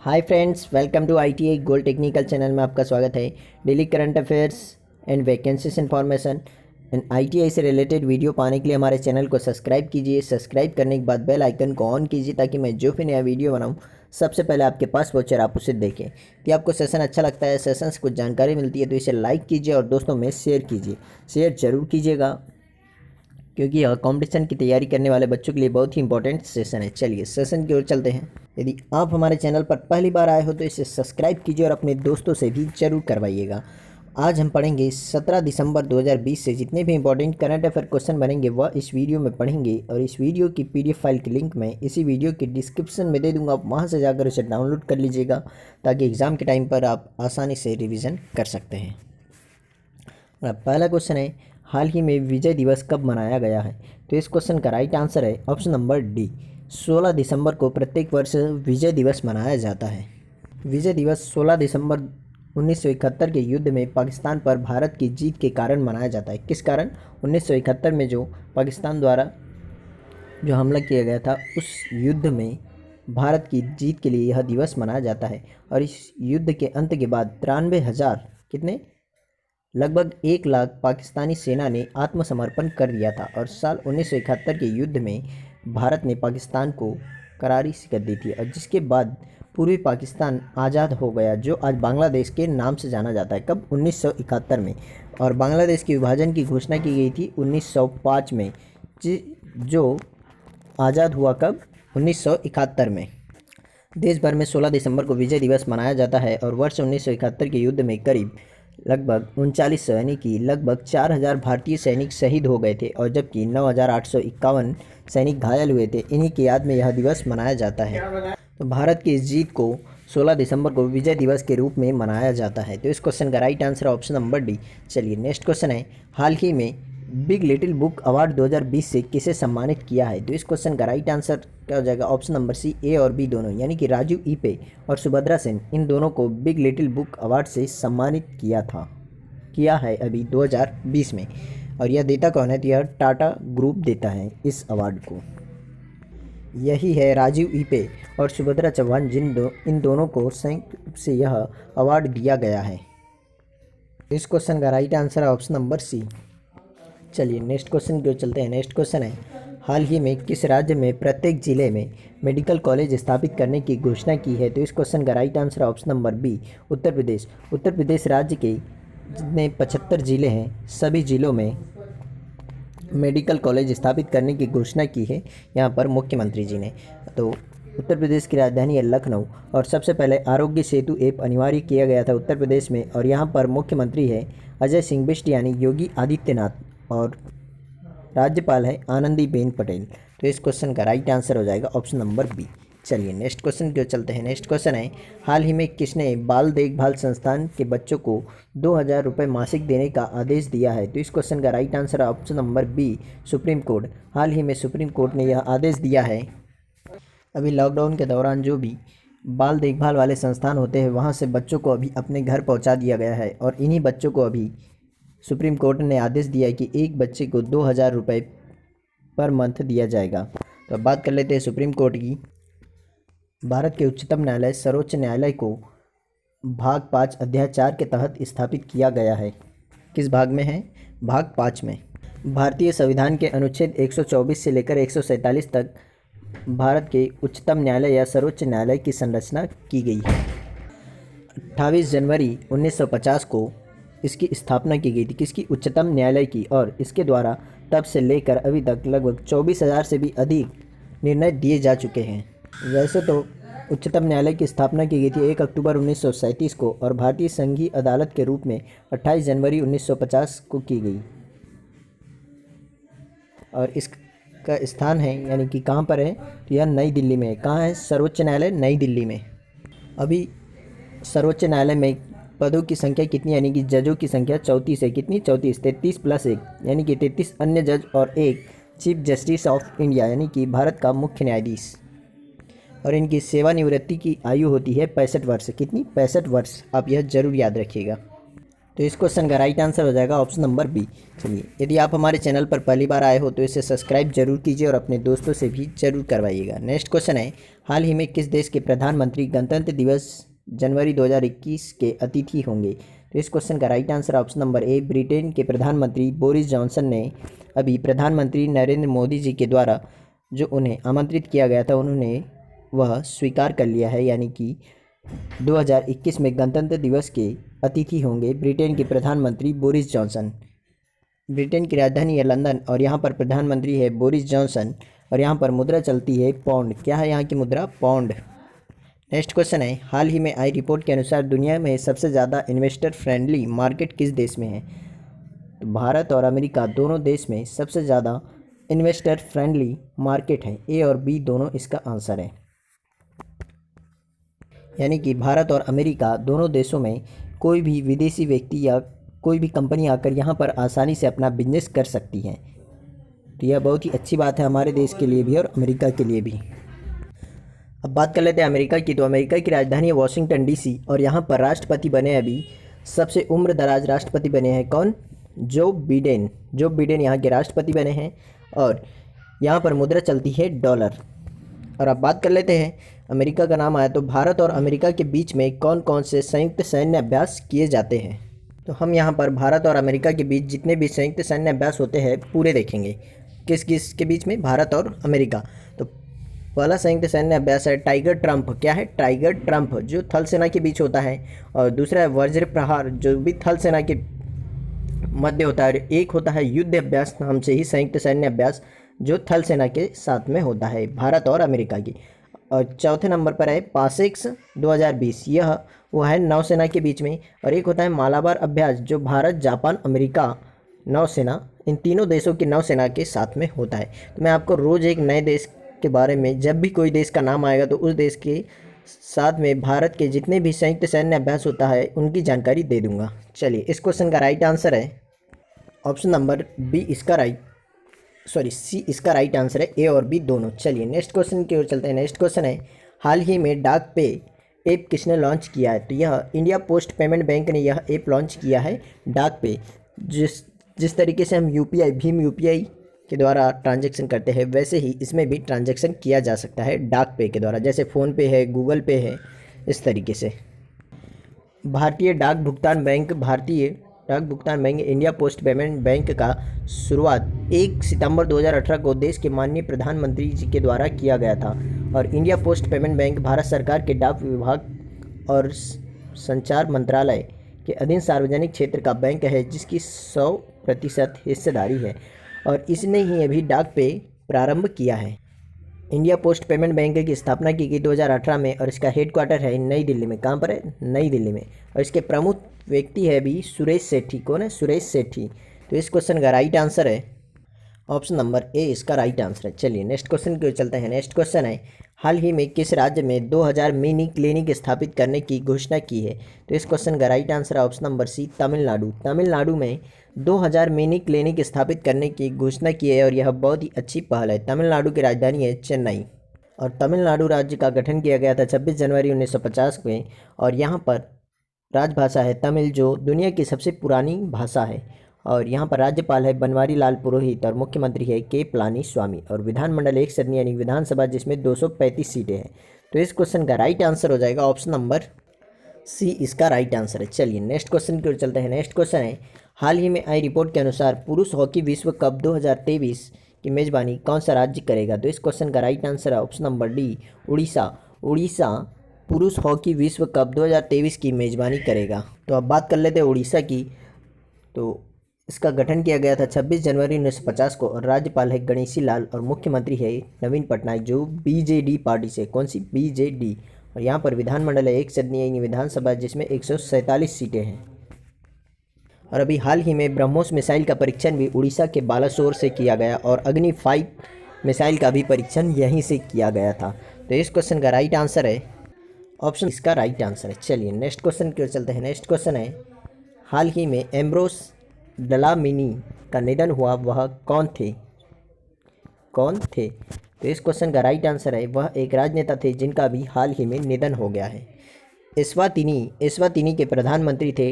Hi friends, welcome to ITI gold technical channel में आपका स्वागत है। Daily current affairs and vacancies information and ITI से related video पाने के लिए हमारे चैनल को सब्सक्राइब कीजिए। सब्सक्राइब करने के बाद बेल आइकन को ऑन कीजिए ताकि मैं जो भी नया वीडियो बनाऊं सबसे पहले आपके पास पहुंचे और आप उसे देखें। यदि आपको सेशन अच्छा लगता है, सेशन से कुछ जानकारी मिलती है तो इसे लाइक कीजिए और दोस्तों में शेयर कीजिए। शेयर ज़रूर कीजिएगा क्योंकि यह कंपटीशन की तैयारी करने वाले बच्चों के लिए बहुत ही इंपॉर्टेंट सेशन है। चलिए सेशन की ओर चलते हैं। यदि आप हमारे चैनल पर पहली बार आए हो तो इसे सब्सक्राइब कीजिए और अपने दोस्तों से भी जरूर करवाइएगा। आज हम पढ़ेंगे 17 दिसंबर 2020 से जितने भी इंपॉर्टेंट करंट अफेयर क्वेश्चन बनेंगे वह इस वीडियो में पढ़ेंगे और इस वीडियो की PDF फाइल की लिंक मैं इसी वीडियो के डिस्क्रिप्शन में दे दूंगा। आप वहां से जाकर उसे डाउनलोड कर लीजिएगा ताकि एग्ज़ाम के टाइम पर आप आसानी से रिविज़न कर सकते हैं। पहला क्वेश्चन है, हाल ही में विजय दिवस कब मनाया गया है? तो इस क्वेश्चन का राइट आंसर है ऑप्शन नंबर डी। 16 दिसंबर को प्रत्येक वर्ष विजय दिवस मनाया जाता है। विजय दिवस 16 दिसंबर 1971 के युद्ध में पाकिस्तान पर भारत की जीत के कारण मनाया जाता है। किस कारण? 1971 में जो पाकिस्तान द्वारा जो हमला किया गया था उस युद्ध में भारत की जीत के लिए यह दिवस मनाया जाता है। और इस युद्ध के अंत के बाद 93,000 कितने लगभग 1 लाख पाकिस्तानी सेना ने आत्मसमर्पण कर दिया था। और साल 1971 के युद्ध में भारत ने पाकिस्तान को करारी शिकस्त दी थी और जिसके बाद पूर्वी पाकिस्तान आज़ाद हो गया जो आज बांग्लादेश के नाम से जाना जाता है। कब? 1971 में। और बांग्लादेश के विभाजन की घोषणा की गई थी 1905 में, जो आज़ाद हुआ कब? 1971 में। देश भर में 16 दिसंबर को विजय दिवस मनाया जाता है और वर्ष 1971 के युद्ध में करीब लगभग 3900 यानी कि लगभग 4000 भारतीय सैनिक शहीद हो गए थे और जबकि 9851 सैनिक घायल हुए थे। इन्हीं की याद में यह दिवस मनाया जाता है। तो भारत की इस जीत को 16 दिसंबर को विजय दिवस के रूप में मनाया जाता है। तो इस क्वेश्चन का right answer option number D. चलिए नेक्स्ट क्वेश्चन है, हाल ही में बिग लिटिल बुक अवार्ड 2020 से किसे सम्मानित किया है? तो इस क्वेश्चन का राइट आंसर क्या हो जाएगा? ऑप्शन नंबर सी, ए और बी दोनों, यानी कि राजू ईपे और सुभद्रा सेन, इन दोनों को बिग लिटिल बुक अवार्ड से सम्मानित किया है अभी 2020 में। और यह देता कौन है? तो यह टाटा ग्रुप देता है इस अवार्ड को। यही है राजीव ईपे और सुभद्रा चौहान इन दोनों को संयुक्त से यह अवार्ड दिया गया है। इस क्वेश्चन का राइट आंसर है ऑप्शन नंबर सी। चलिए नेक्स्ट क्वेश्चन की ओर चलते हैं। नेक्स्ट क्वेश्चन है, हाल ही में किस राज्य में प्रत्येक जिले में मेडिकल कॉलेज स्थापित करने की घोषणा की है? तो इस क्वेश्चन का राइट आंसर है option number B, Uttar Pradesh. Uttar Pradesh राज्य के जितने 75 ज़िले हैं सभी ज़िलों में मेडिकल कॉलेज स्थापित करने की घोषणा की है यहाँ पर मुख्यमंत्री जी ने। तो उत्तर प्रदेश की राजधानी है लखनऊ और सबसे पहले आरोग्य सेतु ऐप अनिवार्य किया गया था उत्तर प्रदेश में। और यहाँ पर मुख्यमंत्री है अजय सिंह बिष्ट यानी योगी आदित्यनाथ और राज्यपाल है आनंदीबेन पटेल। तो इस क्वेश्चन का राइट आंसर हो जाएगा ऑप्शन नंबर बी। चलिए नेक्स्ट क्वेश्चन की ओर चलते हैं। नेक्स्ट क्वेश्चन है, हाल ही में किसने बाल देखभाल संस्थान के बच्चों को 2000 रुपये मासिक देने का आदेश दिया है? तो इस क्वेश्चन का राइट आंसर है option number B, supreme court. हाल ही में सुप्रीम कोर्ट ने यह आदेश दिया है। अभी लॉकडाउन के दौरान जो भी बाल देखभाल वाले संस्थान होते हैं वहाँ से बच्चों को अभी अपने घर पहुँचा दिया गया है और इन्हीं बच्चों को अभी सुप्रीम कोर्ट ने आदेश दिया है कि एक बच्चे को 2000 रुपये पर मंथ दिया जाएगा। तो अब बात कर लेते हैं सुप्रीम कोर्ट की। भारत के उच्चतम न्यायालय सर्वोच्च न्यायालय को भाग 5 अध्याय 4 के तहत स्थापित किया गया है। किस भाग में है? भाग 5 में। भारतीय संविधान के अनुच्छेद 124 से लेकर 147 तक भारत के उच्चतम न्यायालय या सर्वोच्च न्यायालय की संरचना की गई है। 28 जनवरी 1950 को इसकी स्थापना की गई थी। किसकी? उच्चतम न्यायालय की। और इसके द्वारा तब से लेकर अभी तक लगभग 24,000 से भी अधिक निर्णय दिए जा चुके हैं। वैसे तो उच्चतम न्यायालय की स्थापना की गई थी 1 अक्टूबर 1937 को और भारतीय संघीय अदालत के रूप में 28 जनवरी 1950 को की गई। और इसका स्थान है यानी कि कहाँ पर है? तो यह नई दिल्ली में है। कहाँ है सर्वोच्च न्यायालय? नई दिल्ली में। अभी सर्वोच्च न्यायालय में पदों की संख्या कितनी यानी कि जजों की संख्या 34 है। कितनी? 34। 33 प्लस 1 यानी कि 33 अन्य जज और एक चीफ जस्टिस ऑफ इंडिया यानी कि भारत का मुख्य न्यायाधीश। और इनकी सेवानिवृत्ति की आयु होती है 65 वर्ष। कितनी? 65 वर्ष। आप यह जरूर याद रखिएगा। तो इस क्वेश्चन का राइट आंसर हो जाएगा ऑप्शन नंबर बी। चलिए, यदि आप हमारे चैनल पर पहली बार आए हो तो इसे सब्सक्राइब जरूर कीजिए और अपने दोस्तों से भी जरूर करवाइएगा। नेक्स्ट क्वेश्चन है, हाल ही में किस देश के प्रधानमंत्री गणतंत्र दिवस जनवरी 2021 के अतिथि होंगे? तो इस क्वेश्चन का right answer option number A, Britain के प्रधानमंत्री बोरिस जॉनसन ने अभी प्रधानमंत्री नरेंद्र मोदी जी के द्वारा जो उन्हें आमंत्रित किया गया था उन्होंने वह स्वीकार कर लिया है, यानी कि 2021 में गणतंत्र दिवस के अतिथि होंगे ब्रिटेन के प्रधानमंत्री बोरिस जॉनसन। ब्रिटेन की राजधानी है लंदन और यहाँ पर प्रधानमंत्री है बोरिस जॉनसन और यहाँ पर मुद्रा चलती है पौंड। क्या है यहाँ की मुद्रा? पौंड। नेक्स्ट क्वेश्चन है, हाल ही में आई रिपोर्ट के अनुसार दुनिया में सबसे ज़्यादा इन्वेस्टर फ्रेंडली मार्केट किस देश में है? तो भारत और अमेरिका दोनों देश में सबसे ज़्यादा इन्वेस्टर फ्रेंडली मार्केट है। ए और बी दोनों इसका आंसर है, यानी कि भारत और अमेरिका दोनों देशों में कोई भी विदेशी व्यक्ति या कोई भी कंपनी आकर यहाँ पर आसानी से अपना बिजनेस कर सकती है। तो यह बहुत ही अच्छी बात है हमारे देश के लिए भी और अमेरिका के लिए भी। अब बात कर लेते हैं अमेरिका की। तो अमेरिका की राजधानी है वाशिंगटन डीसी और यहाँ पर राष्ट्रपति बने अभी सबसे उम्र दराज राष्ट्रपति बने हैं कौन? Joe Biden. जो बिडेन यहाँ के राष्ट्रपति बने हैं और यहाँ पर मुद्रा चलती है डॉलर। और अब बात कर लेते हैं, अमेरिका का नाम आया तो भारत और अमेरिका के बीच में कौन कौन से संयुक्त सैन्य अभ्यास किए जाते हैं? तो हम यहाँ पर भारत और अमेरिका के बीच जितने भी संयुक्त सैन्य अभ्यास होते हैं पूरे देखेंगे। किस किस के बीच में? भारत और अमेरिका। तो पहला संयुक्त सैन्य अभ्यास है टाइगर ट्रम्प। क्या है? टाइगर ट्रम्प, जो थल सेना के बीच होता है। और दूसरा है वज्र प्रहार, जो भी थल सेना के मध्य होता है। और एक होता है युद्ध अभ्यास नाम से ही संयुक्त सैन्य अभ्यास, जो थल सेना के साथ में होता है भारत और अमेरिका की। और चौथे नंबर पर है पासेक्स 2020, यह वो है नौसेना के बीच में। और एक होता है मालाबार अभ्यास, जो भारत, जापान, अमेरिका नौसेना, इन तीनों देशों की नौसेना के साथ में होता है। तो मैं आपको रोज़ एक नए देश के बारे में, जब भी कोई देश का नाम आएगा तो उस देश के साथ में भारत के जितने भी संयुक्त सैन्य अभ्यास होता है उनकी जानकारी दे दूंगा। चलिए, इस क्वेश्चन का राइट आंसर है ऑप्शन नंबर बी, सी इसका राइट आंसर है। ए और बी दोनों। चलिए नेक्स्ट क्वेश्चन की ओर चलते हैं। नेक्स्ट क्वेश्चन है, हाल ही में डाक पे ऐप किसने लॉन्च किया है? तो यह इंडिया पोस्ट पेमेंट बैंक ने यह ऐप लॉन्च किया है डाक पे। जिस तरीके से हम यूपीआई, भीम यूपीआई के द्वारा ट्रांजैक्शन करते हैं वैसे ही इसमें भी ट्रांजैक्शन किया जा सकता है डाक पे के द्वारा, जैसे फ़ोनपे है, गूगल पे है, इस तरीके से। भारतीय डाक भुगतान bank India post payment bank का शुरुआत 1 सितंबर 2018 को देश के माननीय प्रधानमंत्री जी के द्वारा किया गया था। और India post payment bank Bharat सरकार के डाक विभाग और संचार मंत्रालय के अधीन सार्वजनिक क्षेत्र का बैंक है, जिसकी 100% हिस्सेदारी है और इसने ही अभी डाक पे प्रारंभ किया है। इंडिया पोस्ट पेमेंट बैंक की स्थापना की गई 2018 में और इसका हेडक्वार्टर है नई दिल्ली में। कहाँ पर है? नई दिल्ली में। और इसके प्रमुख व्यक्ति है भी सुरेश सेठी। कौन है? सुरेश सेठी। तो इस क्वेश्चन का राइट आंसर है ऑप्शन नंबर ए, इसका राइट आंसर है। चलिए नेक्स्ट क्वेश्चन की ओर चलते हैं। नेक्स्ट क्वेश्चन है, हाल ही में किस राज्य में 2000 मिनी क्लिनिक स्थापित करने की घोषणा की है? तो इस क्वेश्चन का राइट आंसर है option number C, Tamil Nadu. Tamil Nadu में 2000 मिनी क्लिनिक स्थापित करने की घोषणा की है और यह बहुत ही अच्छी पहल है। तमिलनाडु की राजधानी है चेन्नई और तमिलनाडु राज्य का गठन किया गया था 26 जनवरी 1950 में। और यहाँ पर राजभाषा है तमिल, जो दुनिया की सबसे पुरानी भाषा है। और यहाँ पर राज्यपाल है बनवारी लाल पुरोहित और मुख्यमंत्री है के पलानी स्वामी। और विधानमंडल एक सदनीय यानी विधानसभा, जिसमें 235 सीटें हैं। तो इस क्वेश्चन का राइट आंसर हो जाएगा ऑप्शन नंबर सी, इसका राइट आंसर है। चलिए नेक्स्ट क्वेश्चन की ओर चलते हैं। नेक्स्ट क्वेश्चन है, हाल ही में आई रिपोर्ट के अनुसार पुरुष हॉकी विश्व कप 2023 की मेजबानी कौन सा राज्य करेगा? तो इस क्वेश्चन का राइट आंसर है option number D, Orissa. Orissa पुरुष हॉकी विश्व कप 2023 की मेजबानी करेगा। तो अब बात कर लेते हैं उड़ीसा की। तो इसका गठन किया गया था 26 जनवरी 1950 को और राज्यपाल है गणेशी लाल और मुख्यमंत्री है नवीन पटनायक, जो बीजेडी पार्टी से। कौन सी? बीजेडी। और यहाँ पर विधानमंडल है एक सदनीय विधानसभा, जिसमें 147 सीटें हैं। और अभी हाल ही में ब्रह्मोस मिसाइल का परीक्षण भी उड़ीसा के बालासोर से किया गया और अग्नि 5 मिसाइल का भी परीक्षण यहीं से किया गया था। तो इस क्वेश्चन का राइट आंसर है ऑप्शन, इसका राइट आंसर है। चलिए नेक्स्ट क्वेश्चन की ओर चलते हैं। नेक्स्ट क्वेश्चन है, हाल ही में एम्ब्रोस डलामिनी का निधन हुआ, वह कौन थे? तो इस क्वेश्चन का राइट आंसर है वह एक राजनेता थे जिनका भी हाल ही में निधन हो गया है। एस्वातिनी के प्रधानमंत्री थे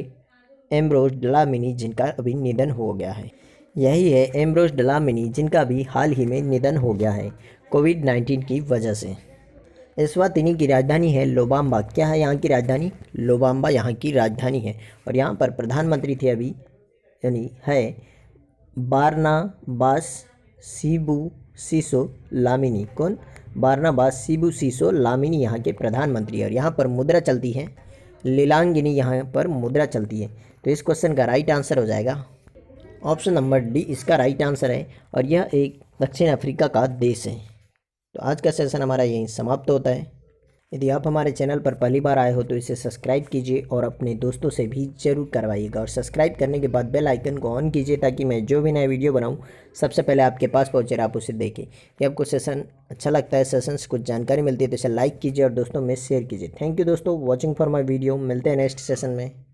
एम्ब्रोस डलामिनी जिनका अभी निधन हो गया है। यही है एम्ब्रोस डलामिनी जिनका भी हाल ही में निधन हो गया है कोविड-19 की वजह से। एस्वातिनी की राजधानी है लोबाम्बा। क्या है यहाँ की राजधानी? लोबाम्बा यहाँ की राजधानी है। और यहाँ पर प्रधानमंत्री थे अभी, यानी है बारनाबास सिबू सिसो लामिनी। कौन? बारनाबास सिबू सिसो लामिनी यहाँ के प्रधानमंत्री है। और यहाँ पर मुद्रा चलती है लीलांगिनी, यहाँ पर मुद्रा चलती है। तो इस क्वेश्चन का राइट आंसर हो जाएगा ऑप्शन नंबर डी, इसका राइट आंसर है। और यह एक दक्षिण अफ्रीका का देश है। तो आज का सेशन हमारा यहीं समाप्त होता है। यदि आप हमारे चैनल पर पहली बार आए हो तो इसे सब्सक्राइब कीजिए और अपने दोस्तों से भी ज़रूर करवाइएगा। और सब्सक्राइब करने के बाद बेल आइकन को ऑन कीजिए ताकि मैं जो भी नया वीडियो बनाऊं सबसे पहले आपके पास पहुंचे और आप उसे देखें। यदि आपको सेशन अच्छा लगता है, सेशन से कुछ जानकारी मिलती है तो इसे लाइक कीजिए और दोस्तों में शेयर कीजिए। थैंक यू दोस्तों वॉचिंग फॉर माई वीडियो। मिलते हैं नेक्स्ट सेशन में।